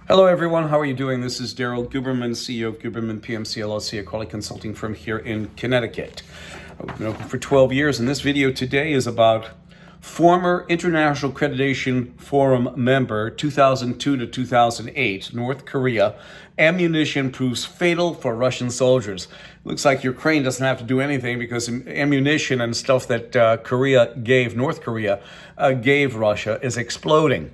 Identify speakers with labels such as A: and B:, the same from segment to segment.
A: Hello, everyone. How are you doing? This is Daryl Guberman, CEO of Guberman PMC LLC, a quality consulting firm here in Connecticut. I've been open for 12 years, and this video today is about former International Accreditation Forum member, 2002 to 2008, North Korea. Ammunition proves fatal for Russian soldiers. Looks like Ukraine doesn't have to do anything because ammunition and stuff that North Korea gave Russia is exploding.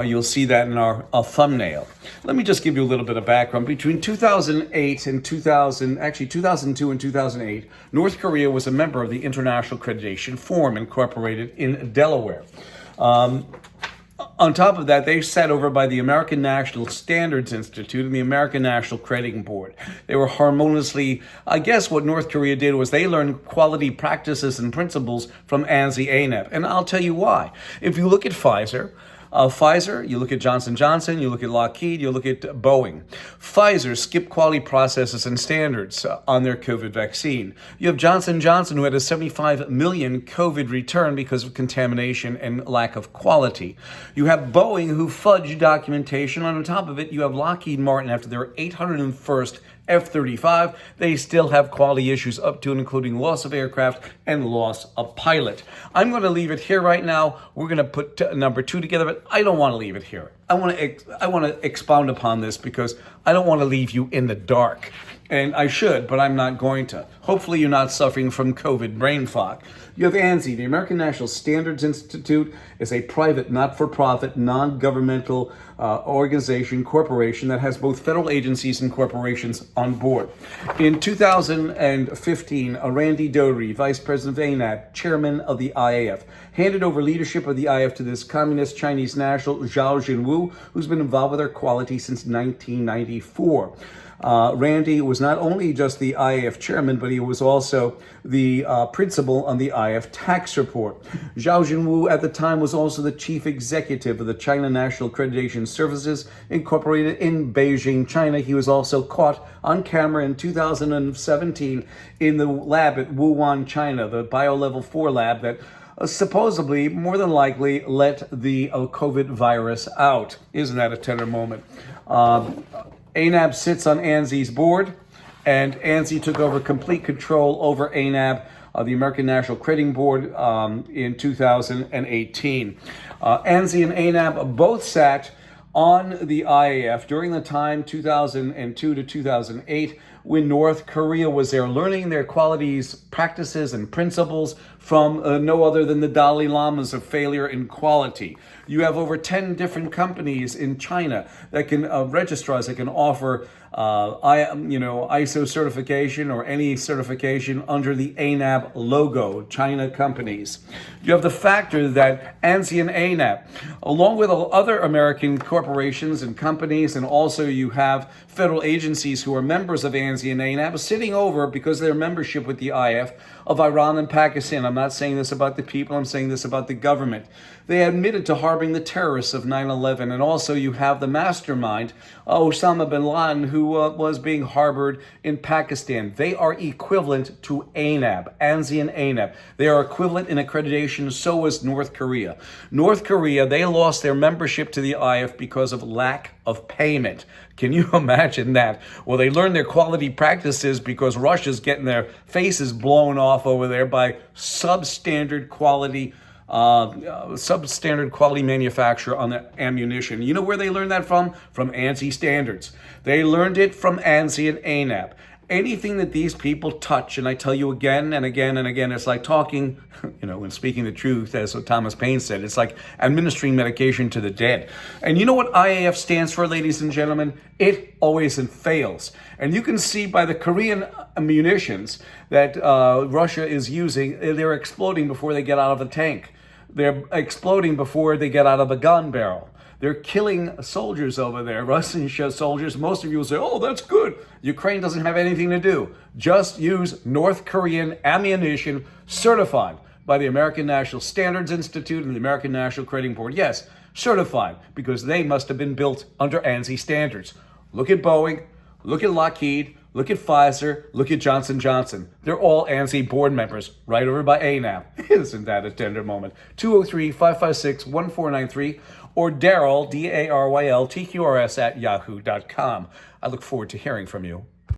A: You'll see that in our thumbnail. Let me just give you a little bit of background. Between 2008 and 2002 and 2008, North Korea was a member of the International Accreditation Forum Incorporated in Delaware. On top of that, they sat over by the American National Standards Institute and the American National Crediting Board. They were harmoniously, I guess what North Korea did was they learned quality practices and principles from ANSI-ANAB. And I'll tell you why. If you look at Pfizer, you look at Johnson & Johnson, you look at Lockheed, you look at Boeing. Pfizer skipped quality processes and standards on their COVID vaccine. You have Johnson & Johnson, who had a 75 million COVID return because of contamination and lack of quality. You have Boeing, who fudged documentation. On top of it, you have Lockheed Martin, after their 801st F-35, they still have quality issues up to and including loss of aircraft and loss of pilot. I'm going to leave it here right now. We're going to put number 2 together, but I don't want to leave it here. I want to expound upon this because I don't want to leave you in the dark. And I should, but I'm not going to. Hopefully you're not suffering from COVID brain fog. You have ANSI, the American National Standards Institute, is a private, not-for-profit, non-governmental organization, corporation that has both federal agencies and corporations on board. In 2015, Randy Doty, Vice President of ANAB, Chairman of the IAF, handed over leadership of the IAF to this communist Chinese national, Zhao Jinwu, who's been involved with our quality since 1994. Randy was not only just the IAF chairman, but he was also the principal on the IAF tax report. Zhao Jinwu at the time was also the chief executive of the China National Accreditation Services Incorporated in Beijing, China. He was also caught on camera in 2017 in the lab at WUHAN, China, the BioLevel 4 lab that supposedly, more than likely, let the COVID virus out. Isn't that a tender moment? ANAB sits on ANSI's board, and ANSI took over complete control over ANAB, the American National Crediting Board, in 2018. ANSI and ANAB both sat on the IAF during the time 2002 to 2008 when North Korea was there, learning their qualities, practices, and principles from no other than the Dalai Lamas of failure in quality. You have over 10 different companies in China that can registrars that can offer ISO certification or any certification under the ANAB logo, China companies. You have the factor that ANSI and ANAB, along with other American corporations and companies, and also you have federal agencies who are members of ANSI and ANAB, sitting over, because of their membership with the IAF, of Iran and Pakistan. I'm not saying this about the people, I'm saying this about the government. They admitted to harboring the terrorists of 9/11, and also you have the mastermind, Osama bin Laden, who was being harbored in Pakistan. They are equivalent to ANAB, ANSI and ANAB. They are equivalent in accreditation, so is North Korea. North Korea, they lost their membership to the IAF because of lack of payment. Can you imagine that? Well, they learned their quality practices because Russia's getting their faces blown off over there by substandard quality manufacturer on the ammunition. You know where they learned that from? From ANSI standards. They learned it from ANSI and ANAB. Anything that these people touch, and I tell you again and again and again, it's like talking, when speaking the truth, as Thomas Paine said, it's like administering medication to the dead. And you know what IAF stands for, ladies and gentlemen? It always fails. And you can see by the Korean munitions that Russia is using, they're exploding before they get out of the tank. They're exploding before they get out of a gun barrel. They're killing soldiers over there, Russian soldiers. Most of you will say, oh, that's good. Ukraine doesn't have anything to do. Just use North Korean ammunition certified by the American National Standards Institute and the American National Crediting Board. Yes, certified, because they must have been built under ANSI standards. Look at Boeing, look at Lockheed, look at Pfizer, look at Johnson & Johnson. They're all ANSI board members, right over by ANAB. Isn't that a tender moment? 203-556-1493. or Daryl, DARYL, TQRS at yahoo.com. I look forward to hearing from you.